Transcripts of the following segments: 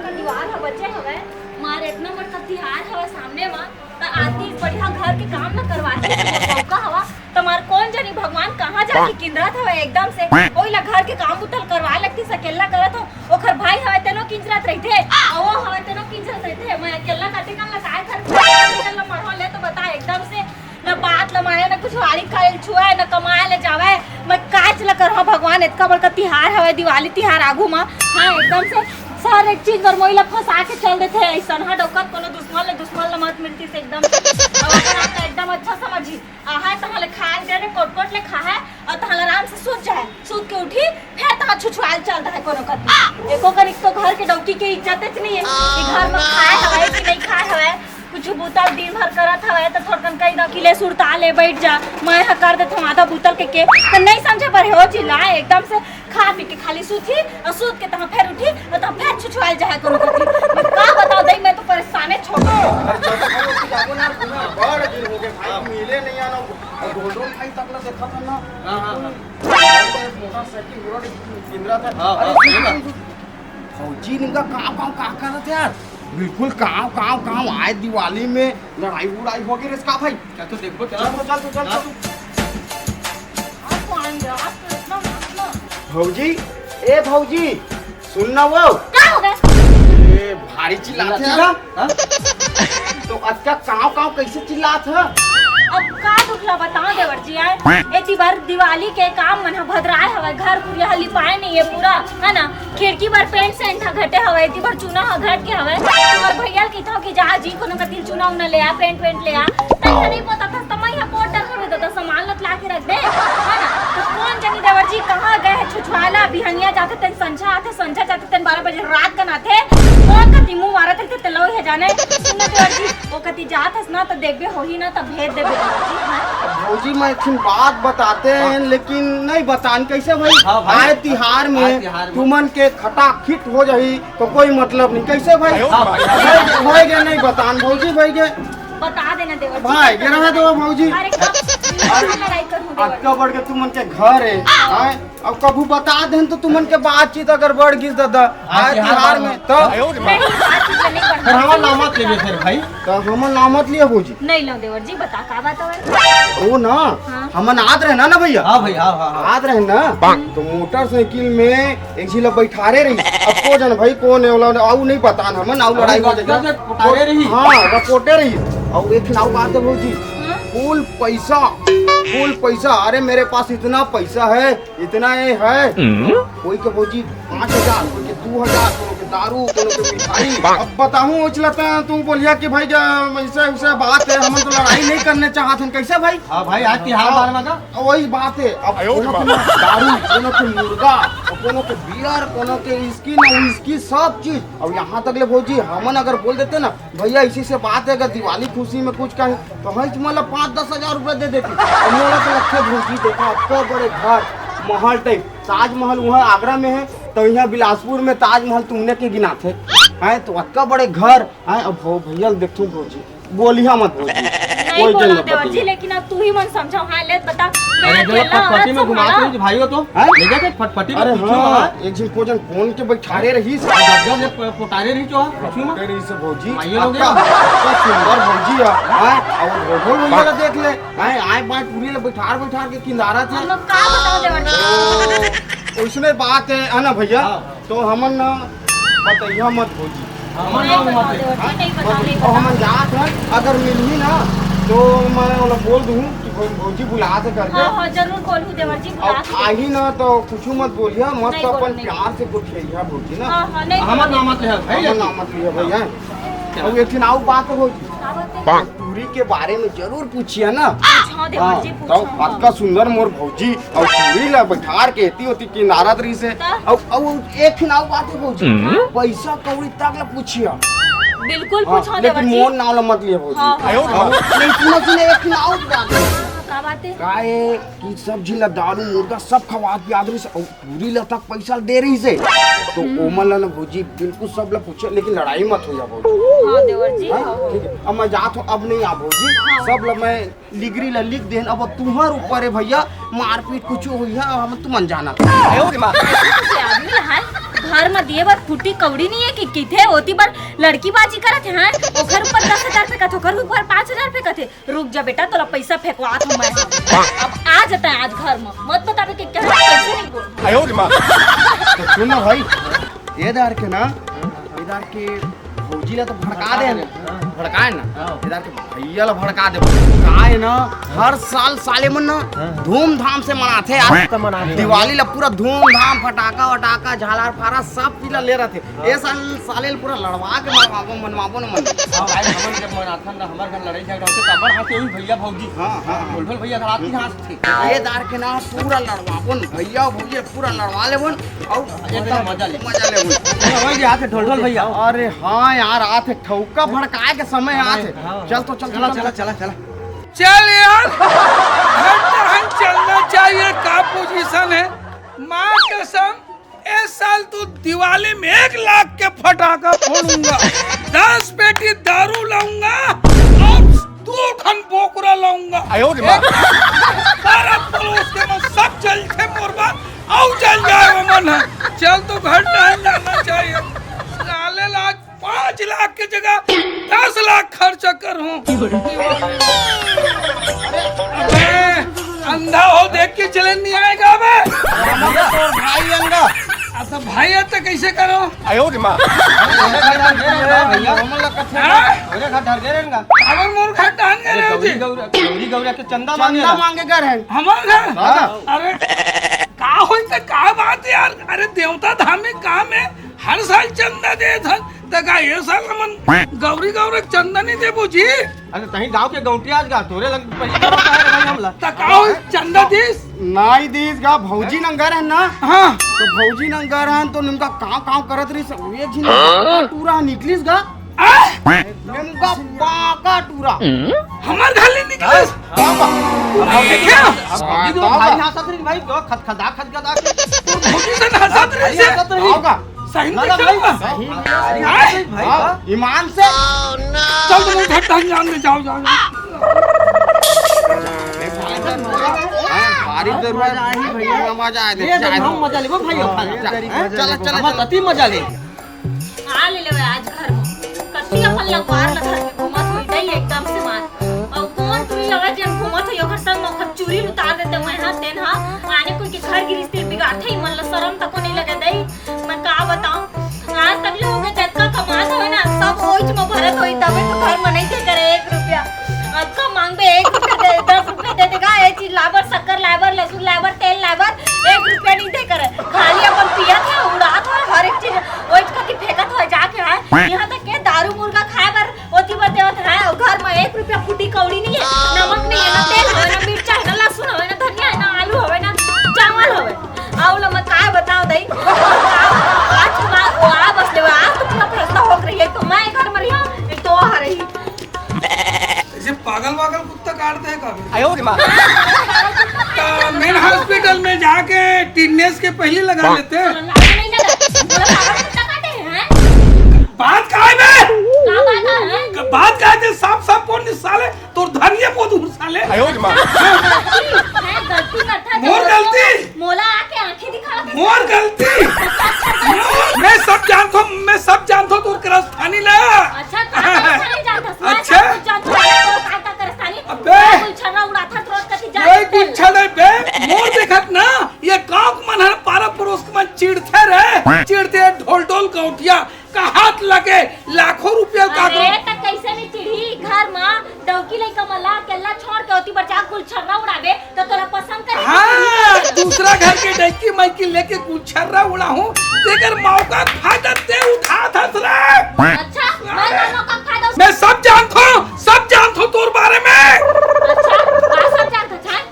का दीवार है बच्चे हवे मार इतना बड़का तिहार हवे सामने में त आती बढ़िया घर के काम न करवाती मौका हवा तुम्हार कौन जानी भगवान कहाँ जाके किंजरत हवे एकदम से ओइला घर के काम उतल करवा लगती सकेला करत हो ओखर भाई हवे तेनो किंजरत रहिथे ओ हवे तेनो किंजरत रहिथे मैं अकेला काटे का लगाए घर निकल मरवा ले तो बता एकदम से न बात लमाए न कुछ वाली खाए छुए न कमाए ले जावे मैं काच ल कर भगवान इतना बड़का तिहार हवे दिवाली तिहार आगू में हां एकदम से सारे एक चीज पर मोइला फंसा के चल देते ऐसा हा डोकत कोनो दुश्मन ल मत मिलती से एकदम अब अपन एकदम अच्छा समझी आहा तहले खाए देने कोट ले खा है और तहले आराम से सूत जाए सूत के उठी फिर तह छुछुआल चल रहा है कोनो कत एको कर एक तो घर के डौकी के इज्जत नहीं है कि घर में खाए हवे कि नहीं खाए हवे कुछ बुतल दिन भर करत हवे तो थोड़कन कई दकिले सुरता ले बैठ जा मैं कर दे आधा बुतल के तो नहीं समझे पर हो चिल्लाए एकदम से खा पी के खाली सूती और सूत के तहां फिर उठी और तहां फिर छुछुआल जाए कोनो कथी मैं का बताओ दई मैं तो परेशाने छोड़ो जागो ना बड़ दिन हो गए भाई मिले नहीं आना गोल्डन भाई तक ना देखा था ना हां मोटरसाइकिल रोड किंद्रा था अरे फौजी निका काम का करत यार बिल्कुल काम आए दिवाली में लड़ाई उड़ाई हो गई इसका भाई क्या तो देखो चल भौजी ए भौजी सुनना वो का हो गए ए भारी चिल्लाते हैं तो अच्छा काव कैसे चिल्लात है अब का दुखला बताओ देवर जी आए एती बार दिवाली के काम मन भद्राए हवे घर पूरा लिपाए नहीं है पूरा है ना खिड़की पर पेंट सेंट घटे हवे एती बार चुना घट के हवे और भैया की था कि जा जी कोनो कतिल चुना उना ले आ पेंट ले आ तई नहीं पता था तमई है पोटर हवे तो सामान लत ला के रख दे है ना तो कौन जानी देवर जी कहां गए छुछवाला बिहनिया जाते तन संझा जाते तन 12 बजे रात का ना थे कौन कति मुंह मारत थे तलो है जाने सुन देवर जी वो कति जात हस ना तो देखबे होही ना तब भेज देबे भौजी मैं एक बात बताते हैं लेकिन नहीं बतान कैसे भाई आए तिहार में तुमन के खटाखिट हो जाही तो कोई मतलब नहीं कैसे भाई हो गए नहीं बतान भौजी भाई के बता देना देवर जी भाई गिरा है तो भौजी अरे लड़ाई कर हो अक्का बढ़ के तुमन के घर है अब कबू बता दें तो तुमन के बातचीत अगर बढ़ गिस दादा आए तिहार में तो हमार नामत लेबे फिर भाई तो हमन नामत लिए भौजी नहीं लो देवर जी बता का बात है ओ ना हमन आत रहे ना भैया हां भाई हां आत रहे ना तो मोटरसाइकिल में एक झीला बैठारे रही अब को जन भाई कौन है वाला आऊ नहीं पता ना हमन आऊ लड़ाई हो जाएगा पटारे रही हां रपोटे रही और एक नाउ बात है भौजी फुल पैसा अरे मेरे पास इतना पैसा है इतना ये है कोई के भौजी 5,000 कोई के 2,000 कोई के दारू कोई के मिठाई अब बताऊं उछलता तू बोलिया कि भाई ऐसा बात है हम तो लड़ाई नहीं करने चाहते हैं कैसे भाई हां भाई आज तिहार बार में का वही बात है अब कोनो के दारू कोनो के मुर्गा कोनो के बियर कोनो के इसकी ना इसकी सब चीज अब यहाँ तक ले भौजी हमन अगर बोल देते ना भैया इसी से बात है अगर दिवाली खुशी में कुछ कहे तो हम मतलब 5-10 हजार रुपए दे देती मोड़ा तो रखे भौजी देखा इतना बड़े घर महल टाइप ताजमहल वहाँ आगरा में है तो यहाँ बिलासपुर में ताजमहल तुमने के गिना थे हैं तो इतना बड़े घर हैं अब भैया देखो भौजी बोलिया मत नहीं बोला देवर जी लेकिन अब तू ही मन समझाओ हां ले बता अरे जो फटफटी में घुमाते रही भाई हो तो ले जाके फटफटी में पूछो एक दिन को जन फोन के बैठारे रही जब ने पोटारे रही जो पूछो मत रही से भौजी आइए हो गया सुंदर भौजी है और घोड़ो भैया देख ले हैं आए बात पूरी ले बैठार के किनारा थे हम का बताओ देवर जी उसमें बात है ना भैया तो हमन बताइए मत भौजी हम जात है अगर मिलही ना तो मैं वाला बोल दूं कि भौजी बुला से करके हां जरूर बोलूं देवर जी बुला अब आई ना तो कुछ मत बोलिया मत तो अपन प्यार से पूछिया भौजी ना हां नहीं हमर नामत है भाई हमर नामत लिया भैया अब एक दिन आऊ बात हो पूरी के बारे में जरूर पूछिए ना हां देवर जी तो आपका सुंदर मोर भौजी और पूरी ला बैठार के एती होती किनारा तरी से अब एक दिन आऊ बात हो भौजी पैसा कौड़ी तक ला पूछिया बिल्कुल पूछो देवर लेकिन जी मोर नाम ला मत लिए भौजी नहीं सुनो एक दिन आऊ बात का बात है काहे कि सब झीला दारू मुर्गा सब खवात पियाद रही से और पूरी ला तक पैसा दे रही से तो ओमन ला भौजी बिल्कुल सब ला पूछे लेकिन लड़ाई मत हो जा भौजी हां देवर जी ठीक है अब मैं जात हूं अब नहीं आ भौजी सब ला मैं लिगरी ला लिख देन अब तुम्हार ऊपर है भैया मारपीट कुछ होई है हम तुम अनजाना आदमी है घर में दिए बार फूटी कौड़ी नहीं है कि किथे होती बार लड़की बाजी करत हैं ओकर ऊपर 10,000 रुपए का ओकर ऊपर 5,000 रुपए का थे। रुक जा बेटा तोला पैसा फेंकवा दूं मैं। अब आ जाता है आज घर में मत बतावे कि क्या पैसे नहीं बोल। तो सुन ना भाई इधर के ना इधर के भौजी ला तो भड़का दे भड़काए ना इधर के भैया ला भड़का दे काहे ना हर साल साले मन ना धूमधाम से मनाते यार दिवाली ला पूरा धूमधाम फटाका वटाका झालर फारा सब चीज ला ले रहे थे ए साल साले ला पूरा लड़वा के मनवाबो ना मन भाई हमन जब मनाथन हमार घर लड़ाई झगड़ा होते तब हाथे हुई भैया भौजी हां ढोल भैया घर आती हाथ थे ये दार के ना पूरा लड़वाबन भैया भौजी पूरा लड़वा लेबन और एकदम मजा लेबन भाई हाथ ढोल भैया अरे हां यार आते ठौका भड़काए के समय आते चल तो चल चल यार हर तरह चलना चाहिए का पोजीशन है। माँ कसम इस साल तो दिवाली में 1 लाख के फटाका फोड़ूंगा 10 पेटी दारू लाऊंगा और 2 खन बोकरा लाऊंगा। सारा पड़ोस के में सब चल थे मोरबा और चल जाए मन है। चल तो घर टाइम जाना चाहिए। साले लाख 5 लाख की जगह 10 लाख खर्चा करूं। अंधा हो देख के चले नहीं आएगा भाई अंगा तो भाई है तो कैसे करो अगर मोर घर डाल गौरी गौरी के चंदा मांगे घर है हमारे घर। अरे का हो का बात यार। अरे देवता धार्मिक काम है हर साल चंदा दे था तका ये साल मन गौरी गौरी चंदा नहीं दे बुझी। अरे तही गांव के गौटिया आज गा तोरे लग पैसा भाई हमला तका हो चंदा दिस नाई दीस गा भौजी नंगर है ना। हाँ तो भौजी नंगर है तो निमका काम करत रही सब एक झिन टूरा निकलिस गा निमका पाका टूरा हमार घर ले निकले क्या भाई हंसत रही भाई खदखदा खदखदा तू भौजी से हंसत रही से होगा सही नहीं भाई ईमान से चल तुम घर ढंग जान में जाओ जाओ बारी जरूरत आई भैया मजा आए हम मजा लेबो भाई चल हम अति मजा ले आ ले ले आज घर में कत्ती अपन लगवार लगा के घुमत होई दई एकदम से मार और कौन तू लगा जन घुमत होई ओकर संग मखत चूरी उतार देते मैं हां तेन हां आने कोई के घर गिरस्ती बिगाड़थे ही मन ल शर्म तक नहीं लगे दई। मैं का बताऊं आज तक लोग जतका कमात होय ना सब ओइच में भरत होई तबे तो घर में नहीं थे करे 1 रुपया अब का मांगबे 1 रुपया दे 10 रुपया दे देगा ए चीज लाबर शक्कर लाबर लहसुन लाबर तेल लाबर 1 रुपया नहीं दे करे खाली अपन पिया था उड़ात हो हर एक चीज ओइच का की फेंकत हो जाके है यहां तक के दारू मुर्गा खाए बर ओती बर देवत है और घर में 1 रुपया फूटी कौड़ी नहीं है नमक नहीं है ना तेल है ना मिर्चा है ना लहसुन है ना धनिया है ना आलू है ना चावल है आउला मैं काय बताओ दई आज के बाद वो आ बस ले आज तो पूरा फैसला हो रही है तो मैं घर में रही एक तो आ रही ऐसे पागल वागल कुत्ता काटते हैं कभी आयो रे मां मेन हॉस्पिटल में जाके टिनेस के पहले लगा लेते हैं। नहीं लगा पूरा पागल कुत्ता काटे हैं बात का है का बात है बात का है साफ साफ कौन साले तोर धनिया को दूर साले आयो रे मां गलती करता मोर गलती मोला आके आंखें दिखा के मोर गलती मैं सब जानता हूँ तोर क्रस्थानी ले अच्छा नहीं जानता अच्छा जानता करस्तानी अबे कोई छरा उड़ाता रोज कति जा कोई कुछ नहीं बे मोर देखत ना ये गांव मन है पारा पड़ोस के मन चिढ़ते ढोल ढोल कौटिया का हाथ लगे लाखों रुपया का अरे त कैसे नहीं चिढ़ी घर में डौकी लइका मला केला छोड़ के होती बच्चा कुल छर्रा उड़ावे तो तोरा पसंद करे हाँ दूसरा घर के डैकी माइकी लेके गुच्छर्रा उड़ा हूँ तेकर मौका फायदा दे उठा थसले अच्छा मैं ना मौका फायदा मैं सब जानता हूँ तोर बारे में। अच्छा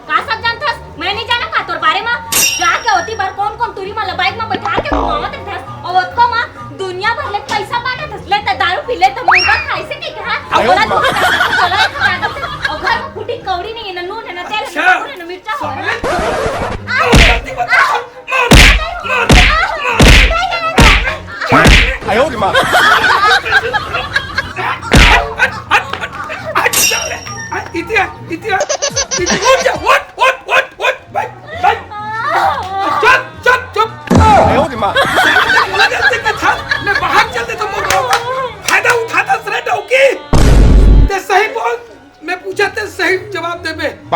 का सब जानता मैं नहीं जाना का तोर बारे में जाके होती बार कौन तुरी मला बाइक में बैठा के घुमावत थे और उसको मां दुनिया भर ले पैसा बांटत थे ले त दारू पी ले त मुर्गा खाई से के कहा और बोला और घर में फूटी कौड़ी नहीं है ना नून है ना तेल है ना मिर्चा हो आयो रे मां इतिया what भाई चुप आयो रे मां गलती कर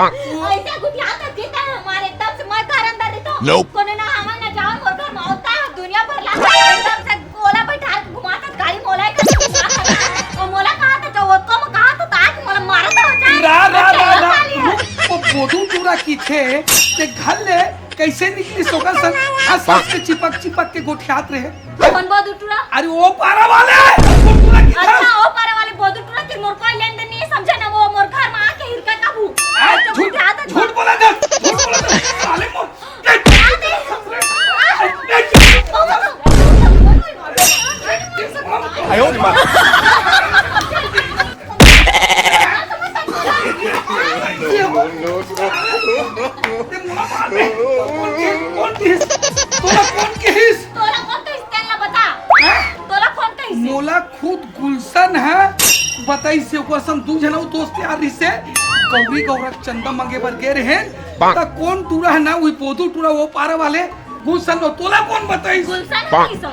ऐसा गुटिया तो देता है हमारे एकदम से मैं घर अंदर रहता कोने ना हवा ना जाओ और घर में होता है दुनिया भर ला एकदम से गोला बैठा के घुमाता गाड़ी मोला का और मोला कहा था जो उसको मैं कहा तो आज मोला मारा था वो बोधू टूरा की थे ते घर ले कैसे निकली सोगा सन आस-पास के चिपक के गोठियात रहे कौन बहुत उठुरा अरे वो पारा वाले वो टूरा की था अच्छा वो पारा वाले बहुत उठुरा कि मोर कोई लेन देन नहीं समझा ना वो मोर घर में आके हिरका काबू झूठ बोला था साले मोर मोला खुद गुलशन है बताई से ओकर संग दू जना दोस्त यार से गौरी गौरक चंदा मंगे बर गे रहे त कौन टूरा है ना वही पोदू टूरा वो पारा वाले गुलशन नो तोला कौन बताई गुलशन नहीं सो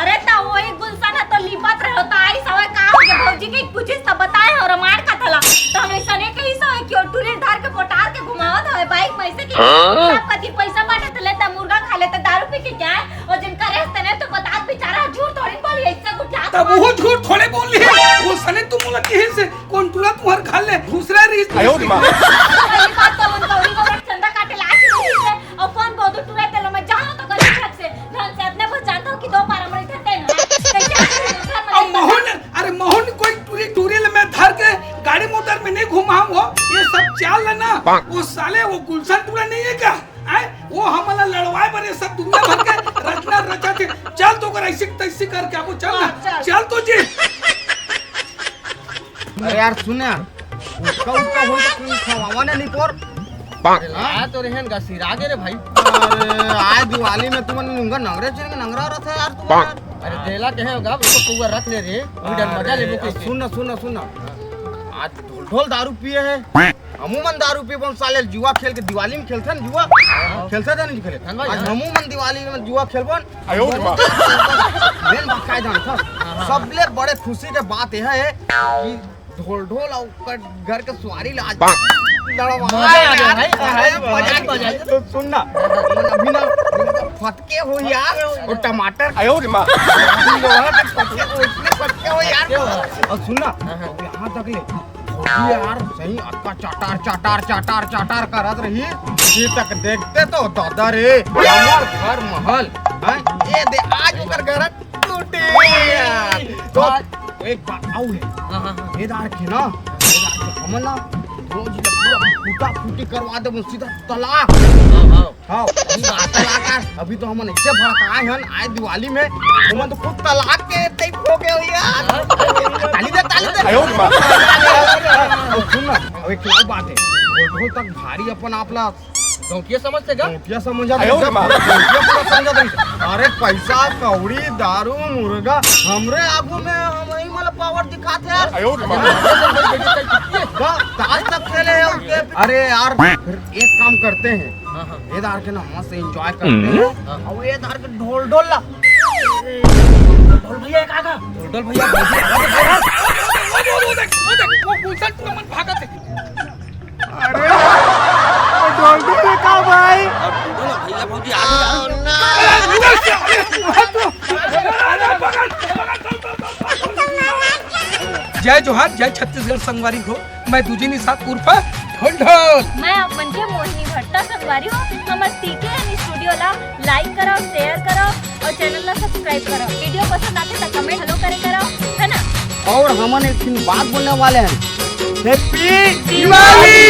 अरे ता वो एक गुलशन है तो लिपत रहे होता आई सवे का हो के भौजी के पूछिस त बताए और मार का थला तो हम ऐसा नहीं कही सो कि और टूरे धार के पोटार के घुमावत है बाइक पैसे के सब कति पैसा बाटे त लेता मुर्गा खा लेता दारू पी के क्या है और जिनका रहते ने तो बता बेचारा झूठ थोड़ी बोली ऐसा कुछ तब वो झूठ थोड़े बोल ली है वो सने तुम बोला कि से कौन टूरा तुम्हार खा ले दूसरा रीस आयो रे मां पहली बात तो उन गौरी गौरक चंदा काटे लाची नहीं है और कौन बहुत टूरा तेल में जानो तो गली छत से ढंग से अपने बस जानता हूं कि दो पारा मरे थे कैसे अब मोहन अरे मोहन कोई टूरी ले मैं धर के गाड़ी मोटर में नहीं घुमाऊं वो ये सब चाल है ना वो साले वो गुलशन टूरा नहीं है क्या वो हमारा लड़वाए बने सब दुनिया भर के रचना रचा थे चल तो कर ऐसी तैसी करके आपको चल ना चल तो जी अरे यार सुन यार उसका हो तो खवावा नहीं पोर आ तो रहन गा सिरागे रे भाई अरे आज दिवाली में तुमने नंगा नंगरे चल के नंगरा रहा था यार तुम अरे देला के है गा उसको पूरा रख ले रे उधर मजा ले बुके सुन आज ढोल दारू पिए है अमूमन दारू पिए बन साले जुआ खेल के दिवाली में खेलते हैं जुआ खेलते थे नहीं खेले आज अमूमन दिवाली में जुआ खेलबन आयो मेन बात काय जान था सबले बड़े खुशी के बात यह है कि ढोल और घर के सवारी ले आज तो सुन ना अभी ना फटके हो यार और टमाटर आयो रे मां फटके हो यार और सुन ना यहाँ तक ले यार सही अक्का चाटार करत रही ये तक देखते तो दादा रे हमार घर महल ये दे आज उकर घर टूटे तो एक बात आऊ है ये दार के ना हम ना रोज पूरा फूटी करवा दे सीधा तलाक हां तलाक अभी तो हम ऐसे भड़काए हन आज दिवाली में हम तो खुद तलाक के टाइप हो गए यार ताली दे आयो सुन ना एक क्या बात है वो तक भारी अपन आपला गौटिया समझते गा गौटिया समझा अरे पैसा कौड़ी दारू मुर्गा हमरे आगू में हम ही मतलब पावर दिखाते यार ताज तक खेले हैं अरे यार फिर एक काम करते हैं ये दार के ना मस्त एंजॉय करते हैं और ये दार के ढोल ला ढोल भैया काका ढोल भैया वो गुलशन टूरा मन भागत है अरे ढोल का भाई भैया भौजी जय जोहार जय छत्तीसगढ़ संगवारी हो मैं दुजिनी साथ उर्फ ढोल मैं मंजे मोहिनी भट्टा संगवारी हूँ हमारे टीके एंड स्टूडियो ला लाइक करो शेयर करो और चैनल ला सब्सक्राइब करो वीडियो पसंद आते तो कमेंट हेलो करो है ना और हमन एक बात बोलने वाले हैं हैप्पी दिवाली।